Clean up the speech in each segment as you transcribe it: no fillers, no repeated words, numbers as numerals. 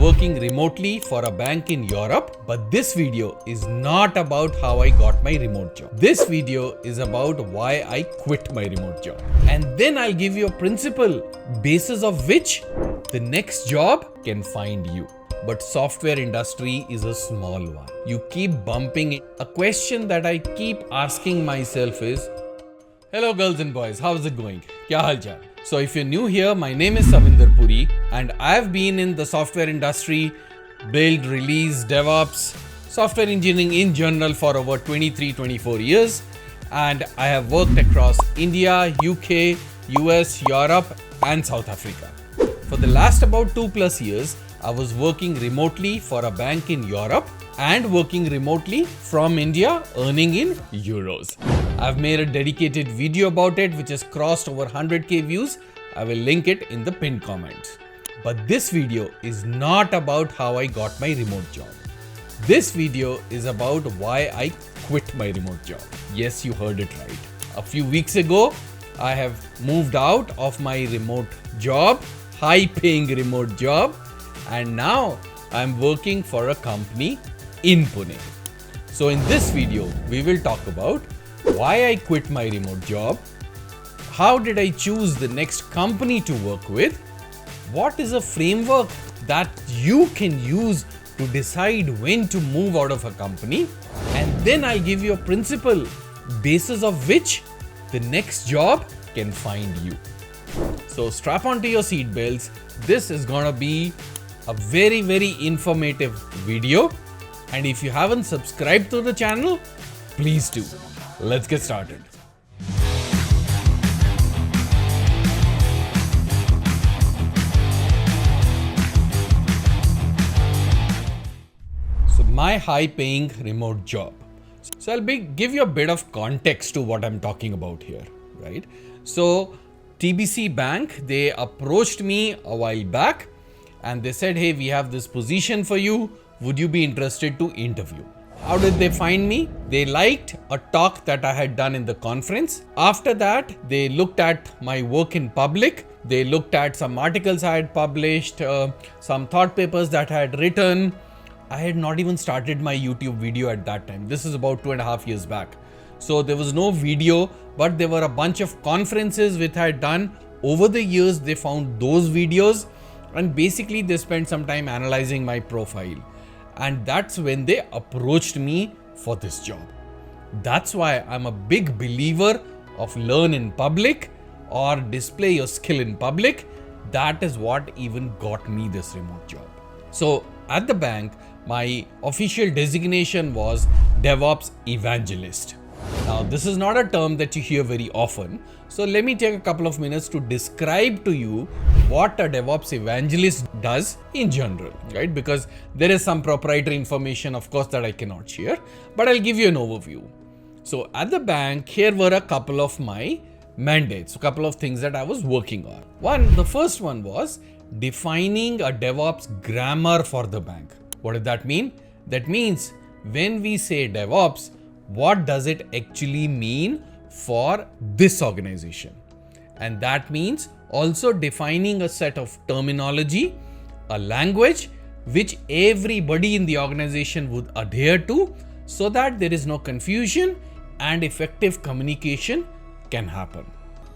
working remotely for a bank in Europe, but this video is not about how I got my remote job. This video is about why I quit my remote job. And then I'll give you a principle basis of which the next job can find you. But software industry is a small one. You keep bumping it. A question that I keep asking myself is, hello girls and boys, how's it going? Kya hal chal? So if you're new here, my name is Savinder Puri and I've been in the software industry, build, release, DevOps, software engineering in general for over 23-24 years. And I have worked across India, UK, US, Europe and South Africa. For the last about 2+ years, I was working remotely for a bank in Europe and working remotely from India, earning in euros. I've made a dedicated video about it which has crossed over 100k views. I will link it in the pinned comments. But this video is not about how I got my remote job. This video is about why I quit my remote job. Yes, you heard it right. A few weeks ago, I have moved out of my remote job, high-paying remote job, and now I'm working for a company in Pune. So in this video, we will talk about why I quit my remote job, how did I choose the next company to work with, what is a framework that you can use to decide when to move out of a company, and then I'll give you a principle basis of which the next job can find you. So strap onto your seat belts. This is gonna be a very informative video, and if you haven't subscribed to the channel, please do. Let's get started. So my high-paying remote job. So I'll give you a bit of context to what I'm talking about here, right? So TBC Bank, they approached me a while back and they said, hey, we have this position for you. Would you be interested to interview? How did they find me? They liked a talk that I had done in the conference. After that, they looked at my work in public. They looked at some articles I had published, some thought papers that I had written. I had not even started my YouTube video at that time. This is about 2.5 years back. So there was no video, but there were a bunch of conferences which I had done. Over the years, they found those videos and basically they spent some time analyzing my profile. And that's when they approached me for this job. That's why I'm a big believer of learn in public or display your skill in public. That is what even got me this remote job. So at the bank, my official designation was DevOps Evangelist. Now, this is not a term that you hear very often. So let me take a couple of minutes to describe to you what a DevOps evangelist does in general, right? Because there is some proprietary information, of course, that I cannot share, but I'll give you an overview. So at the bank, here were a couple of my mandates, a couple of things that I was working on. The first one was defining a DevOps grammar for the bank. What does that mean? That means when we say DevOps, what does it actually mean for this organization? And that means also defining a set of terminology, a language which everybody in the organization would adhere to so that there is no confusion and effective communication can happen.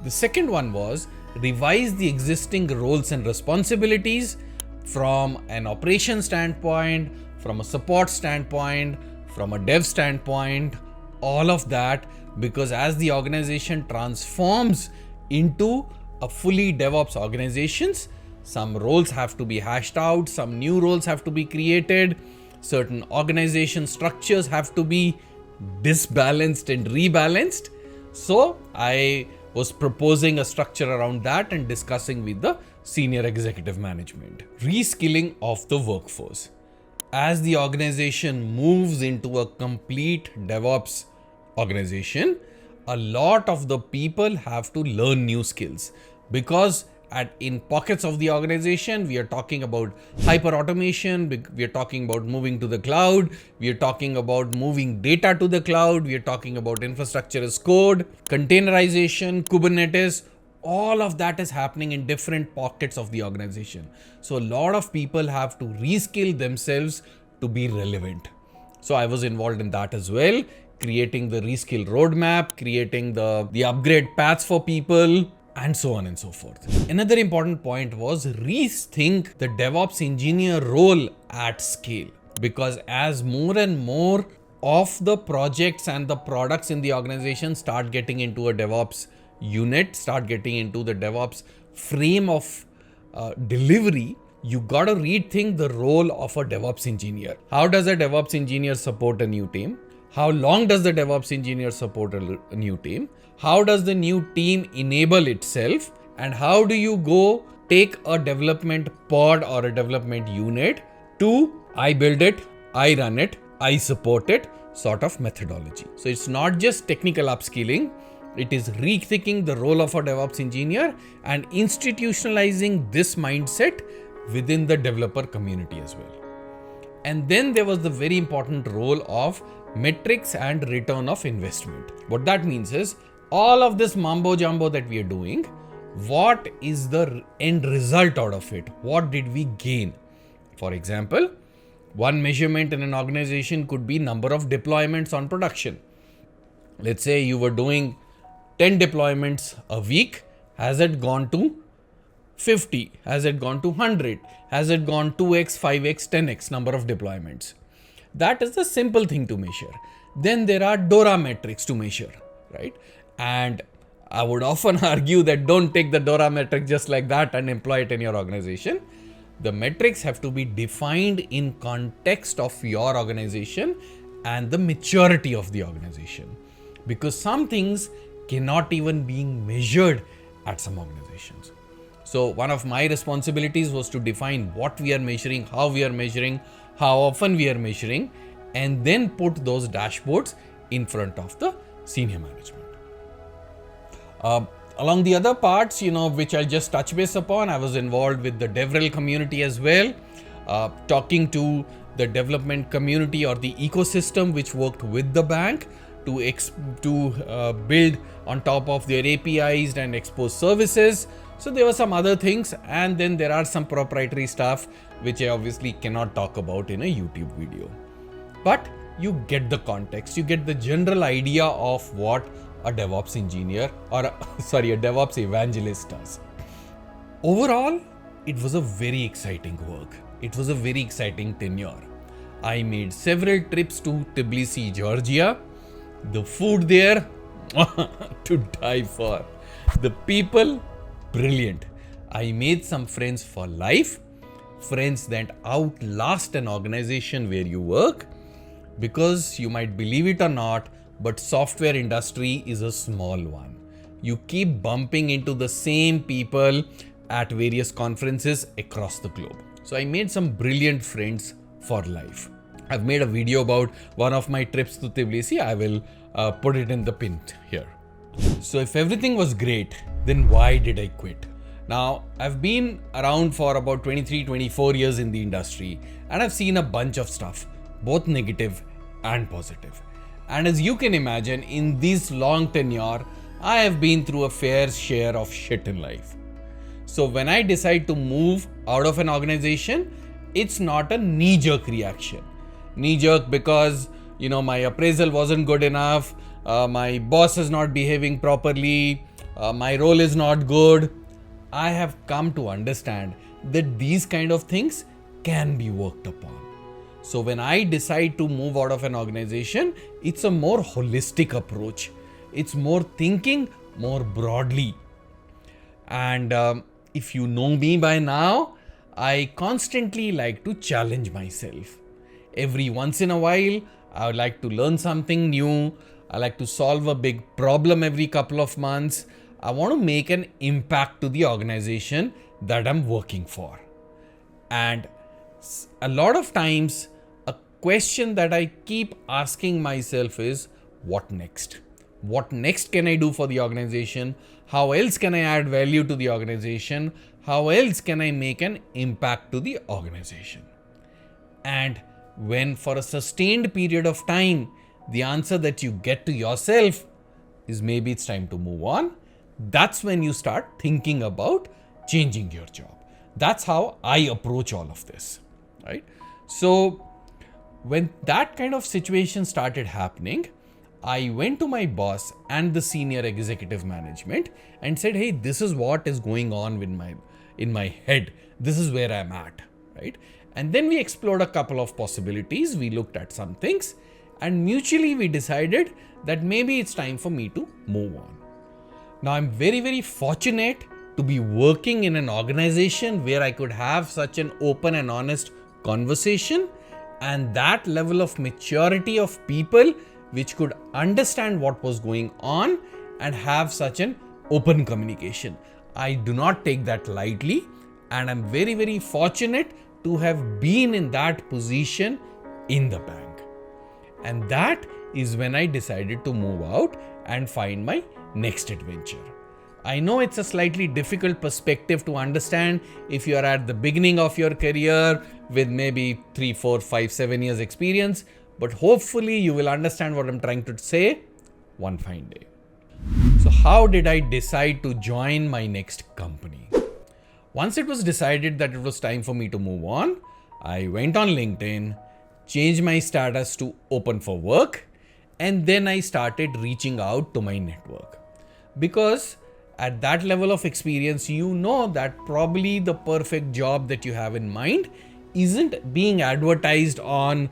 The second one was revise the existing roles and responsibilities from an operation standpoint, from a support standpoint, from a dev standpoint, all of that, because as the organization transforms into a fully DevOps organizations, some roles have to be hashed out, some new roles have to be created, certain organization structures have to be disbalanced and rebalanced. So I was proposing a structure around that and discussing with the senior executive management. Reskilling of the workforce. As the organization moves into a complete DevOps organization, a lot of the people have to learn new skills because in pockets of the organization, we are talking about hyper automation, we are talking about moving to the cloud, we are talking about moving data to the cloud, we are talking about infrastructure as code, containerization, Kubernetes, all of that is happening in different pockets of the organization. So a lot of people have to reskill themselves to be relevant. So I was involved in that as well, creating the reskill roadmap, creating the upgrade paths for people, and so on and so forth. Another important point was rethink the DevOps engineer role at scale, because as more and more of the projects and the products in the organization start getting into a DevOps unit, start getting into the DevOps frame of delivery, you gotta rethink the role of a DevOps engineer. How does a DevOps engineer support a new team? How long does the DevOps engineer support a new team? How does the new team enable itself? And how do you go take a development pod or a development unit to I build it, I run it, I support it sort of methodology? So it's not just technical upskilling, it is rethinking the role of a DevOps engineer and institutionalizing this mindset within the developer community as well. And then there was the very important role of metrics and return of investment. What that means is all of this mambo jumbo that we are doing, what is the end result out of it? What did we gain? For example, one measurement in an organization could be number of deployments on production. Let's say you were doing 10 deployments a week. Has it gone to 50? Has it gone to 100? Has it gone 2x, 5x, 10x number of deployments? That is the simple thing to measure. Then there are DORA metrics to measure, right? And I would often argue that don't take the DORA metric just like that and employ it in your organization. The metrics have to be defined in context of your organization and the maturity of the organization, because some things cannot even be measured at some organizations. So one of my responsibilities was to define what we are measuring, how we are measuring, how often we are measuring, and then put those dashboards in front of the senior management. Along the other parts, which I'll just touch base upon, I was involved with the DevRel community as well, talking to the development community or the ecosystem which worked with the bank to build on top of their APIs and expose services. So there were some other things, and then there are some proprietary stuff which I obviously cannot talk about in a YouTube video. But you get the context, you get the general idea of what a DevOps engineer or a DevOps evangelist does. Overall, it was a very exciting work. It was a very exciting tenure. I made several trips to Tbilisi, Georgia. The food there, to die for. The people, brilliant. I made some friends for life, friends that outlast an organization where you work, because you might believe it or not, but software industry is a small one. You keep bumping into the same people at various conferences across the globe. So I made some brilliant friends for life. I've made a video about one of my trips to Tbilisi. I will put it in the pin here. So if everything was great, then why did I quit? Now, I've been around for about 23, 24 years in the industry, and I've seen a bunch of stuff, both negative and positive. And as you can imagine, in this long tenure, I have been through a fair share of shit in life. So when I decide to move out of an organization, it's not a knee-jerk reaction. Knee-jerk because, my appraisal wasn't good enough, my boss is not behaving properly, my role is not good. I have come to understand that these kind of things can be worked upon. So when I decide to move out of an organization, it's a more holistic approach. It's more thinking more broadly. And if you know me by now, I constantly like to challenge myself. Every once in a while, I would like to learn something new. I like to solve a big problem every couple of months. I want to make an impact to the organization that I'm working for. And a lot of times, a question that I keep asking myself is, what next? What next can I do for the organization? How else can I add value to the organization? How else can I make an impact to the organization? And when for a sustained period of time, the answer that you get to yourself is maybe it's time to move on, that's when you start thinking about changing your job. That's how I approach all of this, right? So when that kind of situation started happening, I went to my boss and the senior executive management and said, hey, this is what is going on with in my head. This is where I'm at, right? And then we explored a couple of possibilities. We looked at some things and mutually we decided that maybe it's time for me to move on. Now I'm very, very fortunate to be working in an organization where I could have such an open and honest conversation and that level of maturity of people which could understand what was going on and have such an open communication. I do not take that lightly, and I'm very, very fortunate to have been in that position in the bank. And that is when I decided to move out and find my next adventure. I know it's a slightly difficult perspective to understand if you are at the beginning of your career with maybe 3, 4, 5, 7 years experience, but hopefully you will understand what I'm trying to say one fine day. So how did I decide to join my next company? Once it was decided that it was time for me to move on, I went on LinkedIn, changed my status to open for work, and then I started reaching out to my network. Because at that level of experience, you know that probably the perfect job that you have in mind isn't being advertised on,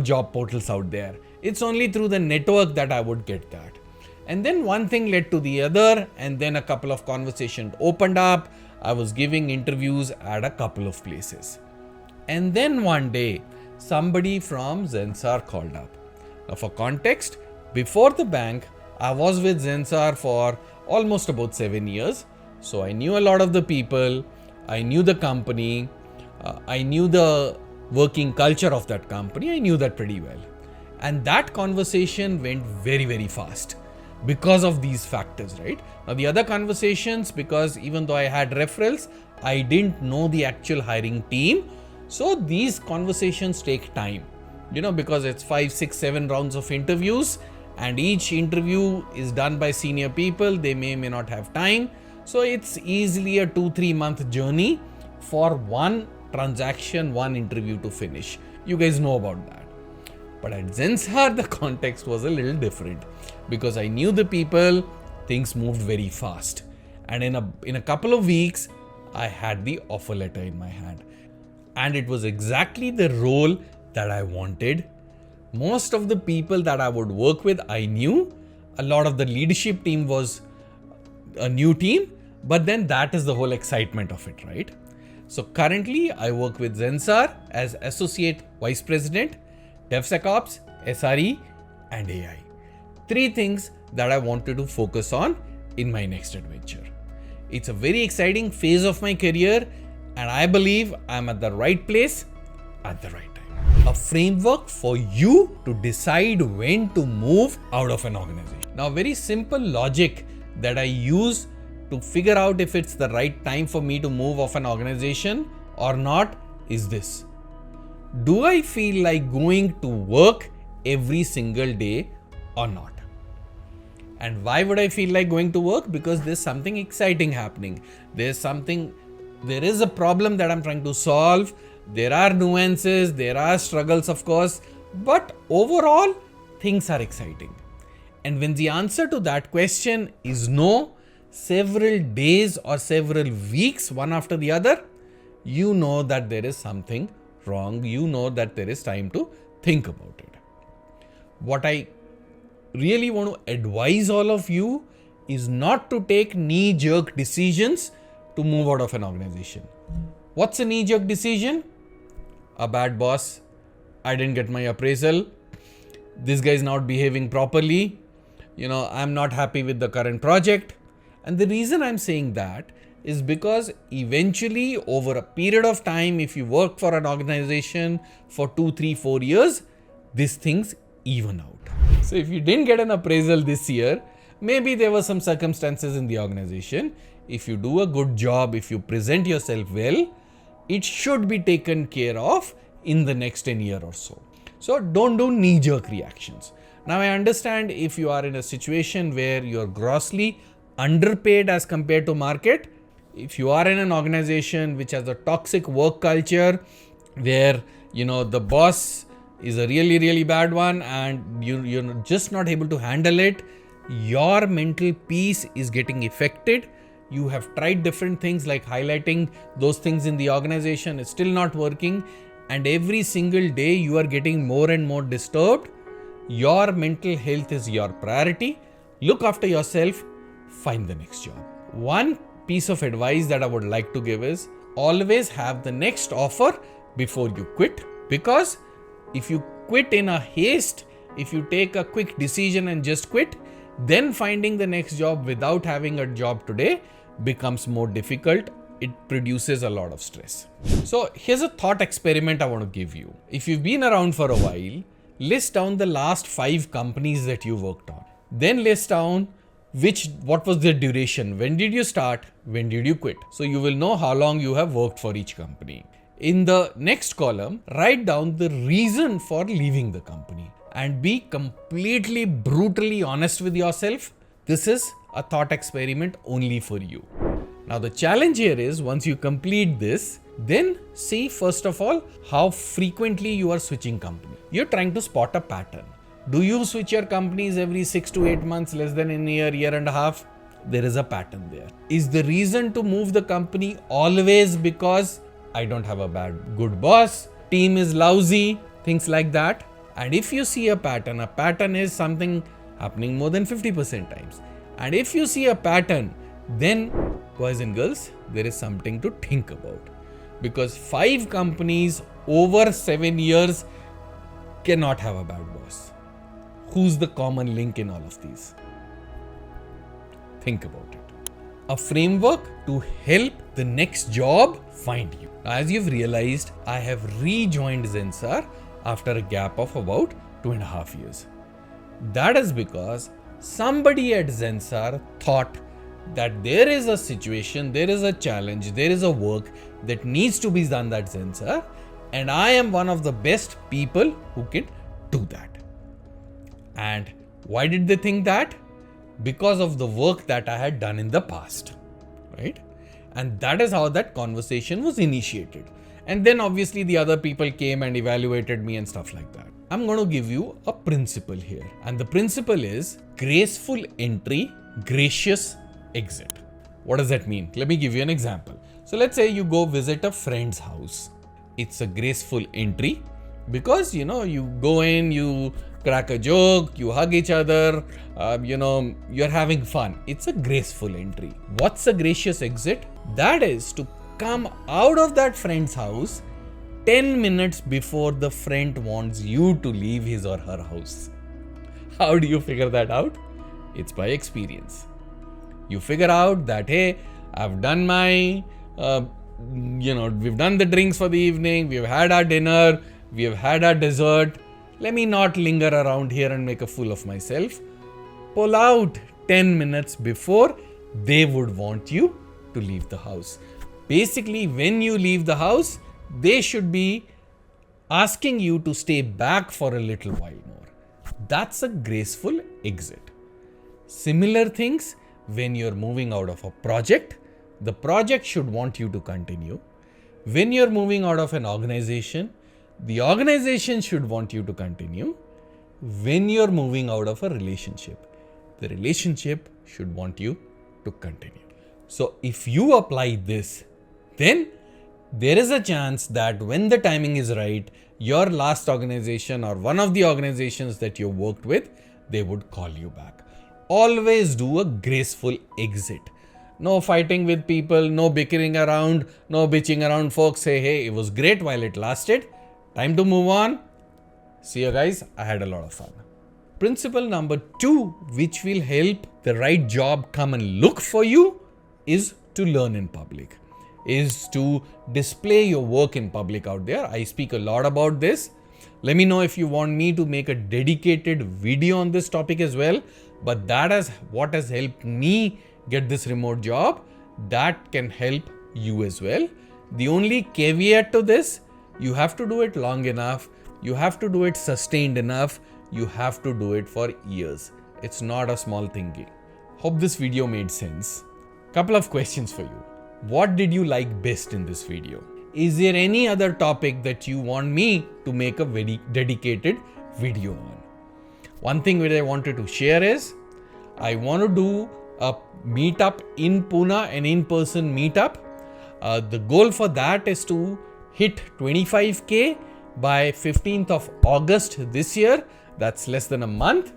job portals out there. It's only through the network that I would get that. And then one thing led to the other, and then a couple of conversations opened up. I was giving interviews at a couple of places. And then one day, somebody from Zensar called up. Now for context, before the bank, I was with Zensar for almost about 7 years. So I knew a lot of the people, I knew the company, I knew the working culture of that company. I knew that pretty well. And that conversation went very, very fast because of these factors, right? Now the other conversations, because even though I had referrals, I didn't know the actual hiring team. So these conversations take time, because it's 5, 6, 7 rounds of interviews, and each interview is done by senior people. They may not have time. So it's easily a 2-3 month journey for one transaction, one interview to finish. You guys know about that. But at Zensar, the context was a little different because I knew the people, things moved very fast. And in a couple of weeks, I had the offer letter in my hand. And it was exactly the role that I wanted. Most of the people that I would work with, I knew. A lot of the leadership team was a new team, but then that is the whole excitement of it, right? So currently I work with Zensar as Associate Vice President, DevSecOps, SRE, and AI. 3 things that I wanted to focus on in my next adventure. It's a very exciting phase of my career, and I believe I'm at the right place at the right time. A framework for you to decide when to move out of an organization. Now, very simple logic that I use to figure out if it's the right time for me to move off an organization or not is this. Do I feel like going to work every single day or not? And why would I feel like going to work? Because there's something exciting happening. There is a problem that I'm trying to solve. There are nuances, there are struggles, of course, but overall, things are exciting. And when the answer to that question is no, several days or several weeks, one after the other, you know that there is something wrong. You know that there is time to think about it. What I really want to advise all of you is not to take knee-jerk decisions to move out of an organization. What's a knee-jerk decision? A bad boss. I didn't get my appraisal. This guy is not behaving properly. I'm not happy with the current project. And the reason I'm saying that is because eventually over a period of time, if you work for an organization for 2, 3, 4 years, these things even out. So if you didn't get an appraisal this year, maybe there were some circumstances in the organization. If you do a good job, if you present yourself well, it should be taken care of in the next 10 years or so. So don't do knee-jerk reactions. Now I understand if you are in a situation where you're grossly underpaid as compared to market. If you are in an organization which has a toxic work culture where the boss is a really, really bad one and you're just not able to handle it, your mental peace is getting affected. You have tried different things like highlighting those things in the organization, it's still not working, and every single day you are getting more and more disturbed. Your mental health is your priority. Look after yourself, find the next job. One piece of advice that I would like to give is always have the next offer before you quit, because if you quit in a haste, if you take a quick decision and just quit, then finding the next job without having a job today becomes more difficult. It produces a lot of stress. So here's a thought experiment I want to give you. If you've been around for a while, list down the last 5 companies that you worked on. Then list down what was the duration. When did you start? When did you quit? So you will know how long you have worked for each company. In the next column, write down the reason for leaving the company and be completely brutally honest with yourself. This is a thought experiment only for you. Now the challenge here is once you complete this, then see first of all how frequently you are switching company. You're trying to spot a pattern. Do you switch your companies every 6 to 8 months, less than a year and a half? There is a pattern there. Is the reason to move the company always because I don't have a good boss, team is lousy, things like that? And if you see a pattern is something happening more than 50% times. And if you see a pattern, then boys and girls, there is something to think about. Because 5 companies over 7 years cannot have a bad boss. Who's the common link in all of these? Think about it. A framework to help the next job find you. As you've realized, I have rejoined Zensar after a gap of about 2.5 years. That is because somebody at Zensar thought that there is a situation, there is a challenge, there is a work that needs to be done at Zensar, and I am one of the best people who can do that. And why did they think that? Because of the work that I had done in the past, right? And that is how that conversation was initiated. And then obviously the other people came and evaluated me and stuff like that. I'm going to give you a principle here. And the principle is graceful entry, gracious exit. What does that mean? Let me give you an example. So let's say you go visit a friend's house. It's a graceful entry because, you go in, you crack a joke, you hug each other, you're having fun. It's a graceful entry. What's a gracious exit? That is to come out of that friend's house 10 minutes before the friend wants you to leave his or her house. How do you figure that out? It's by experience. You figure out that, hey, I've done my, we've done the drinks for the evening, we've had our dinner, we've had our dessert. Let me not linger around here and make a fool of myself. Pull out 10 minutes before they would want you to leave the house. Basically, when you leave the house, they should be asking you to stay back for a little while more. That's a graceful exit. Similar things when you're moving out of a project, the project should want you to continue. When you're moving out of an organization, the organization should want you to continue. When you're moving out of a relationship, the relationship should want you to continue. So if you apply this, then there is a chance that when the timing is right, your last organization or one of the organizations that you worked with, they would call you back. Always do a graceful exit. No fighting with people, no bickering around, no bitching around. Folks say, hey, it was great while it lasted. Time to move on. See you guys. I had a lot of fun. Principle number 2, which will help the right job come and look for you, is to learn in public, is to display your work in public out there. I speak a lot about this. Let me know if you want me to make a dedicated video on this topic as well. But that is what has helped me get this remote job. That can help you as well. The only caveat to this, you have to do it long enough. You have to do it sustained enough. You have to do it for years. It's not a small thing. Hope this video made sense. Couple of questions for you. What did you like best in this video? Is there any other topic that you want me to make a very dedicated video on? One thing that I wanted to share is I want to do a meetup in Pune, an in-person meetup. The goal for that is to hit 25k by 15th of August this year. That's less than a month.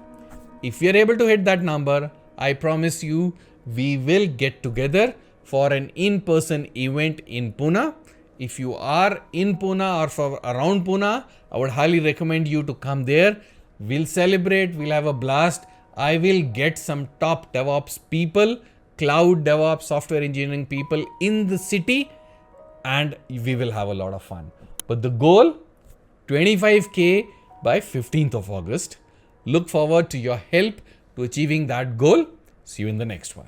If we are able to hit that number, I promise you we will get together for an in-person event in Pune. If you are in Pune or for around Pune, I would highly recommend you to come there. We'll celebrate, we'll have a blast. I will get some top DevOps people, cloud DevOps, software engineering people in the city, and we will have a lot of fun. But the goal, 25k by 15th of August. Look forward to your help to achieving that goal. See you in the next one.